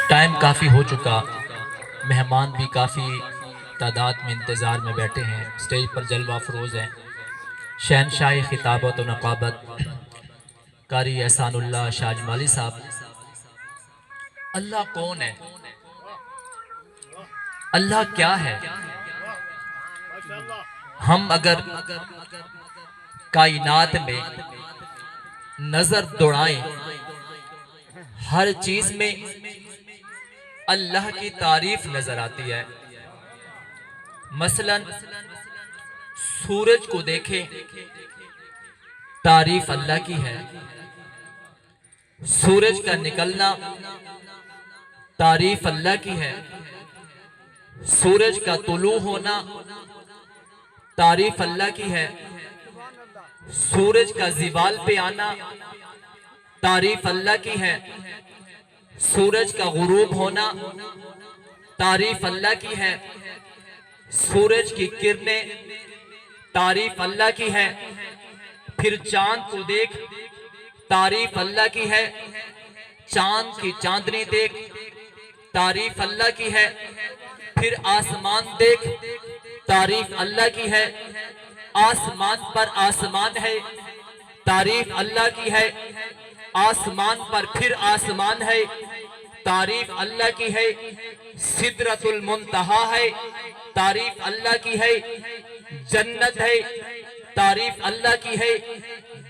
Time کافی ہو چکا، مہمان بھی کافی تعداد میں انتظار میں بیٹھے ہیں، سٹیج پر جلوہ افروز ہیں۔ شہنشاہ خطابت و نقابت قاری احسان اللہ شاہ جمالی صاحب۔ اللہ کون ہے؟ اللہ کیا ہے؟ ہم اگر کائنات میں نظر دوڑائیں، ہر چیز میں اللہ کی تعریف نظر آتی ہے۔ مثلا سورج کو دیکھیں، تعریف اللہ کی ہے۔ سورج کا نکلنا تعریف اللہ کی ہے۔ سورج کا طلوع ہونا تعریف اللہ کی ہے۔ سورج کا زوال پہ آنا تعریف اللہ کی ہے۔ سورج کا غروب ہونا تعریف اللہ کی ہے۔ سورج کی کرنیں تعریف اللہ کی ہے۔ پھر چاند کو دیکھ، تعریف اللہ کی ہے۔ چاند کی چاندنی دیکھ، تعریف اللہ کی ہے۔ پھر آسمان دیکھ، تعریف اللہ کی ہے۔ آسمان پر آسمان ہے، تعریف اللہ کی ہے۔ آسمان پر پھر آسمان ہے، تعریف اللہ کی ہے۔ سدرۃ المنتہا ہے، تعریف اللہ کی ہے۔ جنت ہے، تعریف اللہ کی ہے۔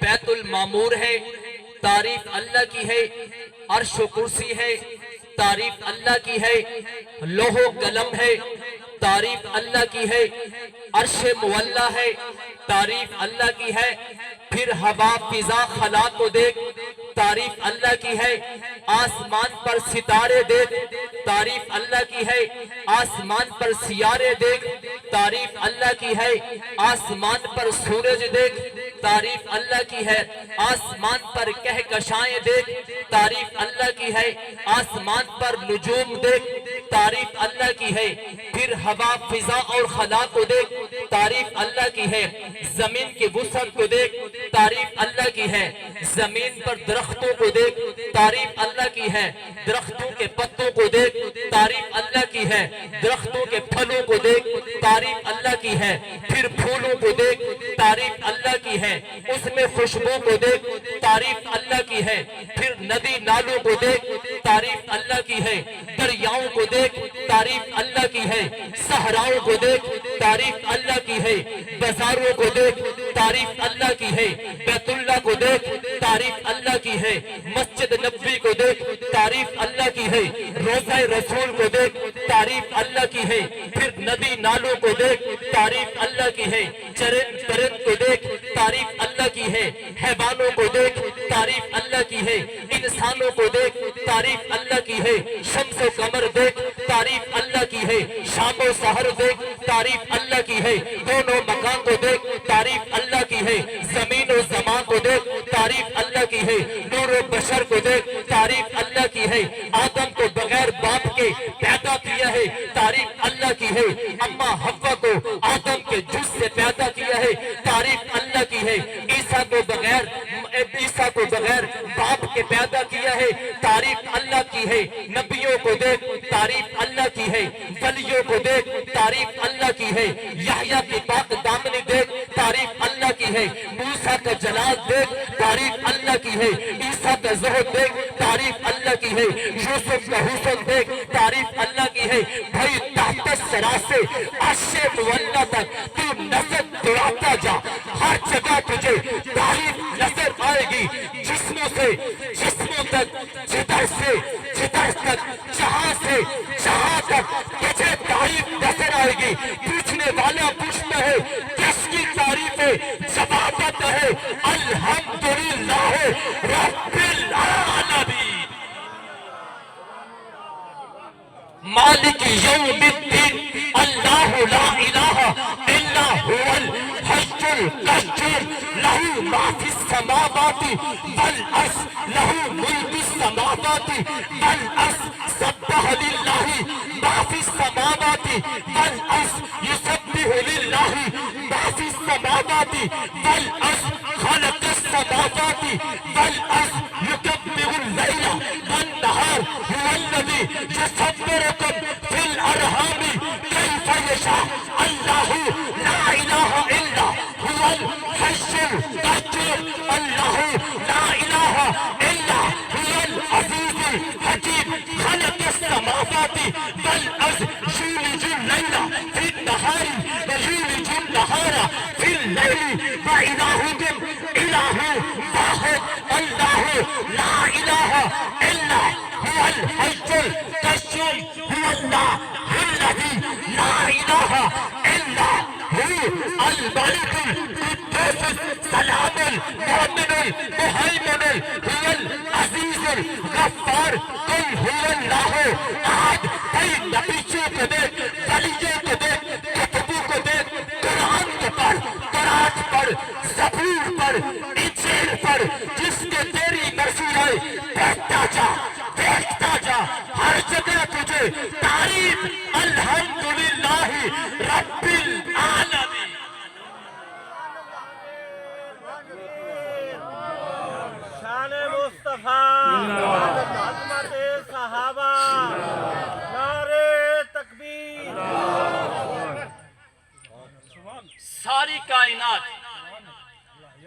بیت المعمور ہے، تعریف اللہ کی ہے۔ عرش و کرسی ہے، تعریف اللہ کی ہے۔ لوح و قلم ہے، تعریف اللہ کی ہے۔ عرش مولا ہے، تعریف اللہ کی ہے۔ پھر ہوا فضا خلا کو دیکھ، تعریف اللہ کی ہے۔ آسمان پر ستارے دیکھ، تعریف اللہ کی ہے۔ آسمان پر سیارے دیکھ، تعریف اللہ کی ہے۔ آسمان پر سورج دیکھ، تعریف اللہ کی ہے۔ آسمان پر کہکشائیں دیکھ، تعریف اللہ کی ہے۔ آسمان پر نجوم دیکھ، تعریف اللہ کی ہے۔ پھر ہوا فضا اور خلا کو دیکھ، تعریف اللہ کی ہے۔ زمین کی وسعت کو دیکھ، تعریف اللہ کی ہے۔ زمین پر درختوں کو دیکھ، تعریف اللہ کی ہے۔ درختوں کے پتوں کو دیکھ، تعریف اللہ کی ہے۔ درختوں کے پھلوں کو دیکھ، تعریف اللہ کی ہے۔ پھر پھولوں کو دیکھ، تعریف اللہ کی ہے۔ اس میں خوشبو کو دیکھ، تعریف اللہ کی ہے۔ پھر ندی نالوں کو دیکھ، تعریف اللہ کی ہے۔ دریاؤں کو دیکھ، تعریف اللہ کی ہے۔ صحراؤں کو دیکھ، تعریف اللہ کی ہے۔ بازاروں کو دیکھ، تعریف اللہ کی ہے۔ بیت اللہ کو دیکھ، تعریف اللہ کی ہے۔ مسجد نبوی کو دیکھ، تعریف اللہ کی ہے۔ روضہ رسول کو دیکھ، تعریف اللہ کی ہے۔ پھر ندی نالوں کو دیکھ، تعریف اللہ کی ہے۔ چرند پرند کو دیکھ، تعریف اللہ کی ہے۔ حیوانوں کو دیکھ، تعریف اللہ کی ہے۔ انسانوں کو دیکھ، تعریف اللہ کی ہے۔ شمس و قمر دیکھ، تعریف اللہ کی ہے۔ شام و سحر دیکھ، تعریف اللہ کی ہے۔ دونوں مکان کو دیکھ، تعریف اللہ کی ہے۔ زمین و زمان کو دیکھ، تعریف اللہ کی ہے۔ نور و بشر کو دیکھ، تعریف اللہ کی ہے۔ آدم کو بغیر باپ کے پیدا کیا ہے، تعریف اللہ کی ہے۔ اماں حوا کو آدم کے جز سے پیدا کیا ہے، تعریف اللہ کی ہے۔ عیسیٰ کو بغیر باپ کے پیدا کیا ہے، تعریف اللہ کی ہے۔ نبیوں کو دیکھ، تعریف اللہ کی ہے۔ ولیوں کو دیکھ، تعریف اللہ کی ہے۔ یحییٰ کی پاک دامنی دیکھ، تعریف اللہ کی ہے۔ موسیٰ کا جلال دیکھ، تعریف اللہ کی ہے۔ عیسیٰ کا زہد دیکھ، تعریف اللہ کی ہے۔ یوسف کا حسن دیکھ، تعریف اللہ کی ہے۔ بھائی تحت الثری سے عرش مولا تک تو نظر دوڑاتا جا، ہر جگہ تجھے تعریف نظر آئے گی۔ جسموں سے جسموں تک، جدھر سے جدھر تک، جہاں سے جہاں تک تجھے تعریف نظر آئے گی۔ پوچھنے والا پوچھتا ہے کس کی تعریف ہے؟ جواب آتا ہے الحمدللہ رب العالمین، مالک یوم الدین، اللہ لا الہ الا هو الحی القیوم، لہ ما فی السماوات والارض، لہ ملک السماوات والارض، سبح للہ ما فی السماوات والارض، یسبح للہ ما فی السماوات والارض، خلق السماوات والارض، یکبر اللیل والنہار، هو الذی یصورکم فی الارحام کیف یشاء اللہ لا الہ الا هو الحی القیوم اللہ لا الہ الا هو العزیز الحکیم خلق السماوات والارض یولج اللیل فی النہار ویولج النہار فی اللیل وإلہکم الہ واحد اللہ لا الہ الا هو الحی القیوم هو اللہ الذی لا الہ الا هو الملك القدوس السلام المؤمن المهيمن هو العزيز الغفار قل هو اللہ احد کئی نبیوں کو دیکھ ولیوں کو دیکھ کتبوں کو دیکھ قرآن کو پڑھ قرآن پڑھ زبور پڑھ انجیل پڑھ جس کے تیری مرضی آئے دیکھتا جا ہر جگہ تجھے تعریف الحمدللہ رب العالمین شان مصطفیٰ عظمت صحابہ نعرے تکبیر ساری کائنات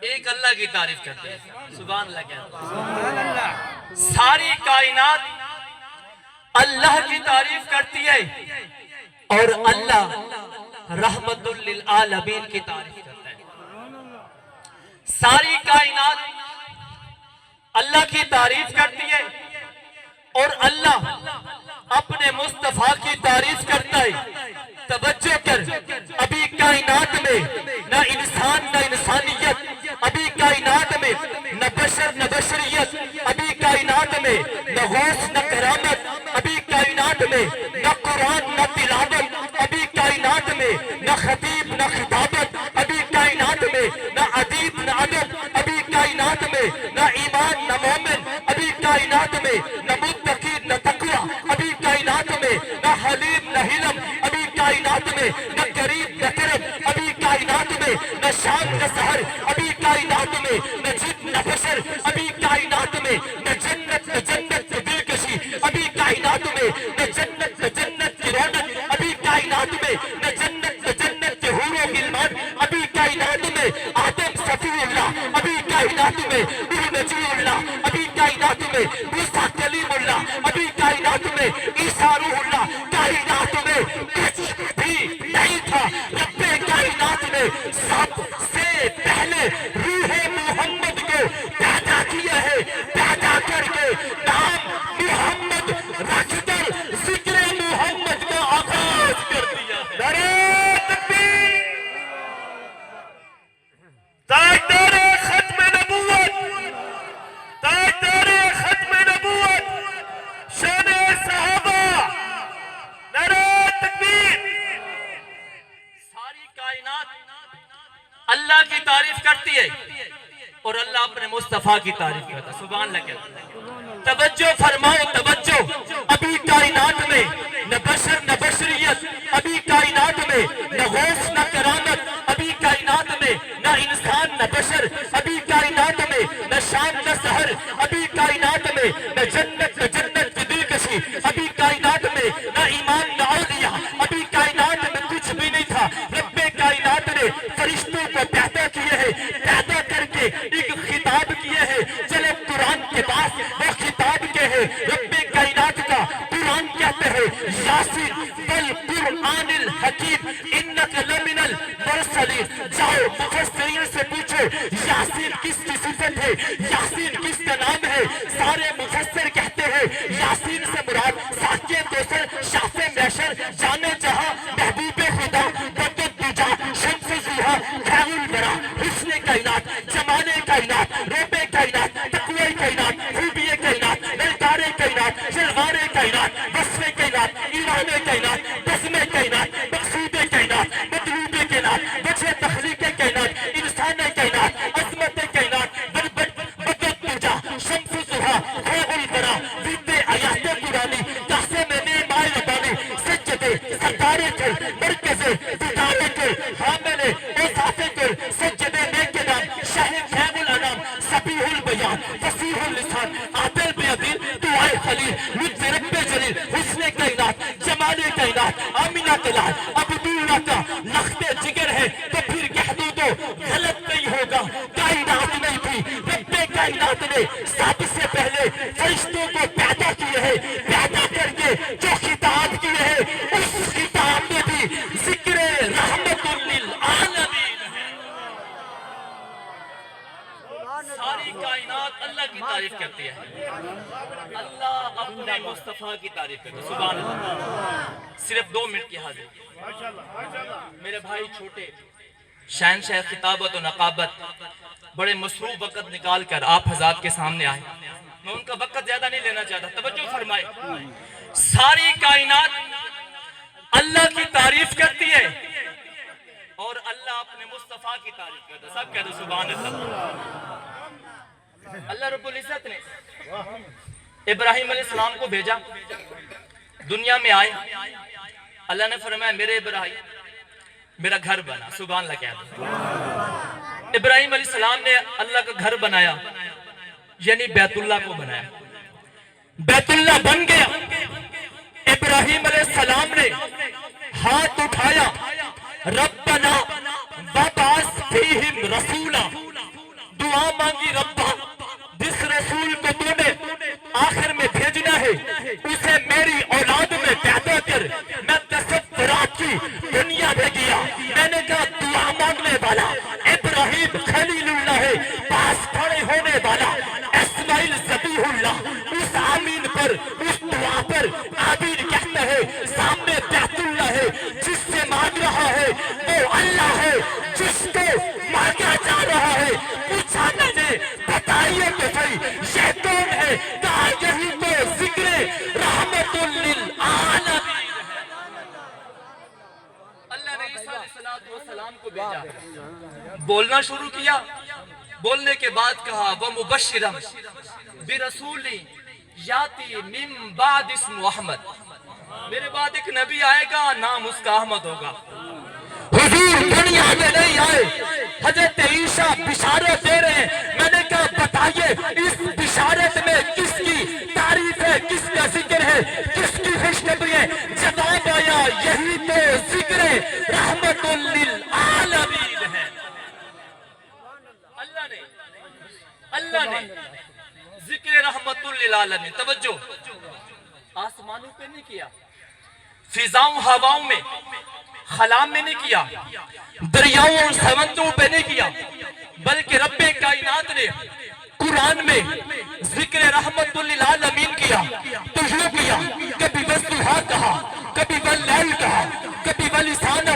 ایک اللہ کی تعریف کرتے ہیں سبحان اللہ کہتے ہیں ساری کائنات اللہ کی تعریف کرتی ہے اور اللہ رحمت للعالمین کی تعریف کرتا ہے ساری کائنات اللہ کی تعریف کرتی ہے اور اللہ اپنے مصطفیٰ کی تعریف کرتا ہے توجہ کر ابھی کائنات میں نہ انسان نہ انسانیت ابھی کائنات میں نہ بشر نہ بشریت ابھی کائنات میں نہ غوث نہ کرامت ابھی کائنات میں نہ قرآن نہ تلاوت ابھی کائنات میں نہ خطیب نہ خطابت ابھی کائنات میں نہ ادیب نہ ادب ابھی کائنات میں نہ ایمان نہ مومن ابھی کائنات میں نہ متقی نہ تقوی ابھی کائنات میں نہ حلیم نہ حلم ابھی کائنات میں نہ کریم نہ کرم ابھی کائنات میں نہ شام نہ سحر ابھی کائنات میں نہ جن نہ بشر ابھی کائنات میں نہ جنت نہ جنت کی دلکشی ابھی کائنات میں نہ جنت نہ جنت کی رونق ابھی کائنات میں نہ جنت نہ جنت کے حور و غلمان ابھی کائنات میں آدم صفی اللہ ابھی کائنات میں نوح نجی اللہ ابھی کائنات میں موسیٰ کلیم اللہ ابھی کائنات میں عیسیٰ روح اللہ کائنات میں کچھ بھی نہیں تھا رب کائنات نے سب سے پہلے روح محمد کو پیدا کیا ہے پیدا کر کے نام محمد رکھ کر ذکر محمد کا آغاز کر دیا ہے نعرے تکبیر تاجدار ختم نبوت تاجدار ختم نبوت شان صحابہ نعرے تکبیر ساری کائنات اللہ کی تعریف کرتی ہے اور اللہ اپنے مصطفیٰ کی تعریف کرتا ہے سبحان اللہ کہتا ہے توجہ فرماؤ توجہ ابھی کائنات میں نہ بشر نہ بشریت ابھی کائنات میں نہ غوث نہ کرامت ابھی کائنات میں نہ انسان نہ بشر ابھی کائنات میں نہ شام نہ سحر ابھی کائنات میں نہ جنت نہ جنت کی دلکشی ابھی کائنات میں نہ ایمان نہ اولیاء ابھی کائنات میں کچھ بھی نہیں تھا رب کائنات نے فرشتوں کو پیدا کیے ہیں پیدا کر کے ایک خطاب کیے ہیں چلے قرآن کے پاس وہ خطاب کے ہیں رب کائنات کا قرآن کہتے ہیں یاسین والقرآن الحکیم انک لمن المرسلین جاؤ مفسرین سے پوچھو یاسین کس کی صفت ہے یاسین کس کا نام ہے سارے مفسر کہتے ہیں یاسین سے مراد ساکیہ کوثر شاف محشر جانے جہاں محبوب خدا بدت دجا شمس زوہا خیر البرا حسن کائنات جمال کائنات رب کائنات تقوی کائنات خوبی کائنات للکار کائنات شلغار کائنات وصف کائنات ایمان کائنات بزم کائنات مقصود کائنات مطلوب کائنات وجہ تخلیق کائنات انسان کائنات عظمت کائنات بدت دجا شمس زوہا خیر البرا وید آیات قرآنی قاسم میں مائل بانی سجدے سردارے کر مرکزے فتالے کر حاملے اضافے کر سجدے نیک نام شاہد خیم الانام سبیح البیان فصیح اللسان عادل بیدین دعائے خلیل لطف رب کرتی ہے؟ اللہ اپنے مصطفیٰ کی تعریف کرتا ہے. سبحان اللہ. صرف 2 منٹ کی حاضری. میرے بھائی چھوٹے شہنشاہ خطابت و نقابت بڑے مصروف وقت نکال کر آپ حضرات کے سامنے آئے. میں ان کا وقت زیادہ نہیں لینا چاہتا. توجہ فرمائے. ساری کائنات اللہ کی تعریف کرتی ہے اور اللہ اپنے مصطفیٰ کی تعریف کرتا ہے. سب کہہ دو سبحان اللہ. اللہ رب العزت نے ابراہیم علیہ السلام کو بھیجا, دنیا میں آئے. اللہ نے فرمایا میرے ابراہیم میرا گھر بنا. سبحان اللہ. کہہ دو ابراہیم علیہ السلام نے اللہ کا گھر بنایا, یعنی بیت اللہ کو بنایا. بیت اللہ بن گیا. ابراہیم علیہ السلام نے ہاتھ اٹھایا, ربنا وبعث فیہم رسولا, دعا مانگی ربا جس رسول کو تو نے آخر میں بھیجنا ہے اسے میری اولاد میں پیدا کر. میں تصورات کی دنیا میں گیا, میں نے کہا دعا مانگنے والا ابراہیم خلیل اللہ ہے, پاس کھڑے ہونے والا اسماعیل ذبیح اللہ. اس آمین پر, اس دعا پر آمین کہتا ہے. سامنے بیت اللہ ہے, جس سے مانگ رہا ہے وہ اللہ ہے, جس کو مانگا جا رہا ہے. پوچھا میں نے بتائیے کہ صحیح یہ کون ہے؟ کہا یہی تو ذکر رحمت للعالمین. اللہ نے عیسیٰ علیہ السلام کو بھیجا, بولنا شروع کیا. بولنے کے بعد کہا وَمُبَشِّرًا بِرَسُولٍ یاتی من بعد اسم احمد, میرے بعد ایک نبی آئے گا نام اس کا احمد ہوگا. حضور دنیا میں نہیں آئے, حضرت عیسیٰ بشارت دے رہے ہیں. میں نے کہا بتائیے اس بشارت میں کس کی تعریف ہے, کس کا ذکر ہے, کس کی خوشخبری ہے؟ جواب آیا یہی تو ذکر رحمت للعالمین ہے. اللہ نے ذکر رحمت للعالمین. توجہ, آسمانوں پہ نہیں کیا, فضاؤں ہواؤں میں خلا میں نہیں کیا, دریاؤں اور سمندروں پہ نہیں کیا, بلکہ رب کائنات نے قرآن میں ذکر رحمت للعالمین کیا. تو یوں کیا, کبھی وضحیٰ کہا, کبھی واللیل کہا, کبھی ولسان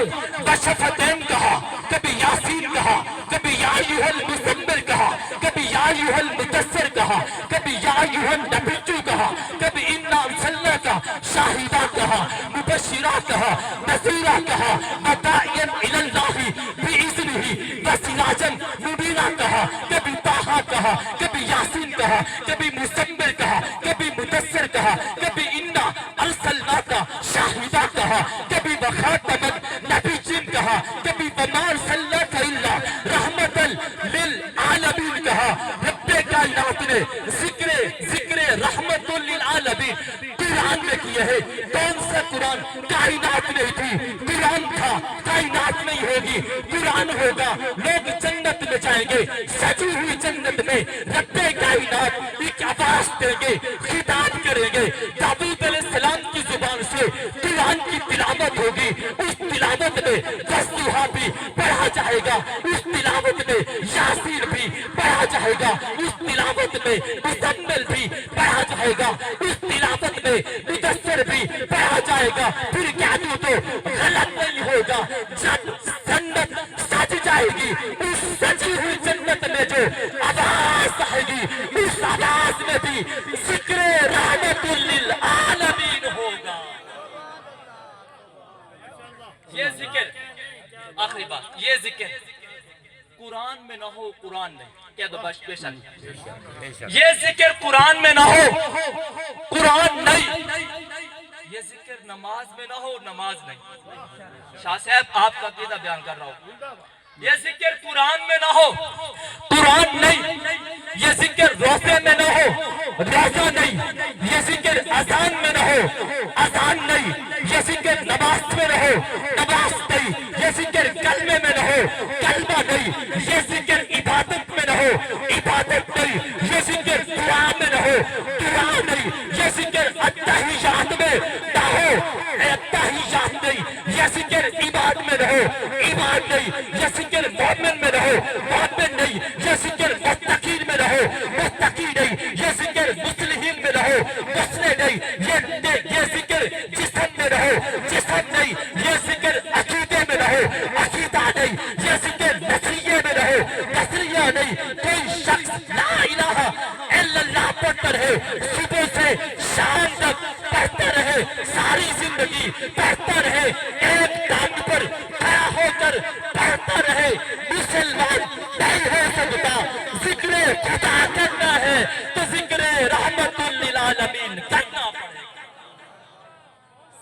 وشفتین کہا, کبھی یاسین کہا, کبھی یا ایھا المزمل کہا, کبھی یا ایھا المدثر کہا, کبھی یا ایھا النبی کہا, کبھی انا ارسلناک شاہدا کہا, مبشرا کہا, نذیرا کہا, وداعیا الی اللہ باذنہ وسراجا منیرا کہا, کبھی طٰہٰ کہا, کبھی یاسین کہا, کبھی مزمل کہا, کبھی مدثر کہا, کبھی انا ارسلناک شاہدا کہا, کبھی وخاتم النبیین کہا, کبھی وما ارسلناک الا رحمت للعالمین کہا. رب کائنات نے ذکر رحمت للعالمین قرآن میں کیا ہے. کون سا قرآن؟ کائنات نہیں تھی, قرآن تھا, کائنات نہیں ہوگی, قرآن ہوگا. لوگ جنت میں جائیں گے, سجی ہوئی جنت میں رب کائنات ایک آواز دیں گے, خطاب کریں گے. داؤد علیہ السلام کی زبان سے قرآن کی تلاوت ہوگی. اس تلاوت میں وضحیٰ بھی پڑھا جائے گا, اس تلاوت میں یاسین بھی پڑھا جائے گا, اس تلاوت میں مزمل بھی پڑھا جائے گا, اس تلاوت میں مدثر بھی پڑھا جائے گا. پھر کیا تو غلط نہیں ہوگا, جب جنت سج جائے گی, اس سجی ہوئی جنت میں جو آواز آئے گی, اس آواز میں بھی ذکر رحمت للعالمین ہوگا. یہ ذکر, آخری بات, یہ ذکر قرآن میں نہ ہو, قرآن نہیں. کہہ دو بس بے شک. یہ ذکر قرآن میں نہ ہو, قرآن نہیں. یہ ذکر نماز میں نہ ہو, نماز نہیں. شاہ صاحب آپ کا عقیدہ بیان کر رہا ہوں. یہ ذکر قرآن میں نہ ہو, قرآن نہیں. یہ ذکر روزے میں نہ ہو, روزہ نہیں. یہ ذکر اذان میں نہ ہو, اذان نہیں. یہ ذکر نماز میں نہ ہو, نماز نہیں. یہ ذکر کلمے میں نہ ہو, کلمہ نہیں. یہ ذکر عبادت میں نہ ہو, عبادت نہیں. یہ ذکر دعا میں نہ ہو, دعا نہیں. یہ ذکر التحیات میں نہ ہو, التحیات نہیں. یہ ذکر عباد میں نہ ہو, عباد نہیں. یہ ذکر مومن میں نہ ہو, مومن نہیں. یہ ذکر متقین میں نہ ہو, متقی نہیں. یہ ذکر یہ ذکر جسم میں رہے، جسم نہیں، یہ ذکر عقیدے میں رہے، عقیدہ نہیں، یہ ذکر نظریے میں رہے، نظریہ نہیں۔ کوئی شخص لا الہ الا اللہ پڑھتا رہے، صبح سے شام تک پڑھتا رہے، ساری زندگی پڑھتا رہے، ایک ٹانگ پر کھڑا ہو کر پڑھتا رہے، مسلمان نہیں ہو سکتا۔ ذکر خدا کرنا ہے تو ذکر رحمت للعالمین کرنا پڑے گا۔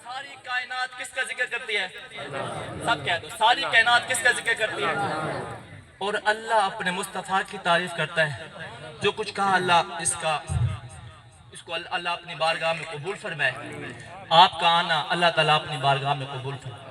ساری کائنات کس کا ذکر کرتی ہے؟ سب کہہ دو، ساری کائنات کس کا ذکر کرتی ہے؟ اور اللہ اپنے مصطفیٰ کی تعریف کرتا ہے۔ جو کچھ کہا اللہ اس کو اللہ اپنی بارگاہ میں قبول فرمائے۔ آپ کا آنا اللہ تعالیٰ اپنی بارگاہ میں قبول فرمائے۔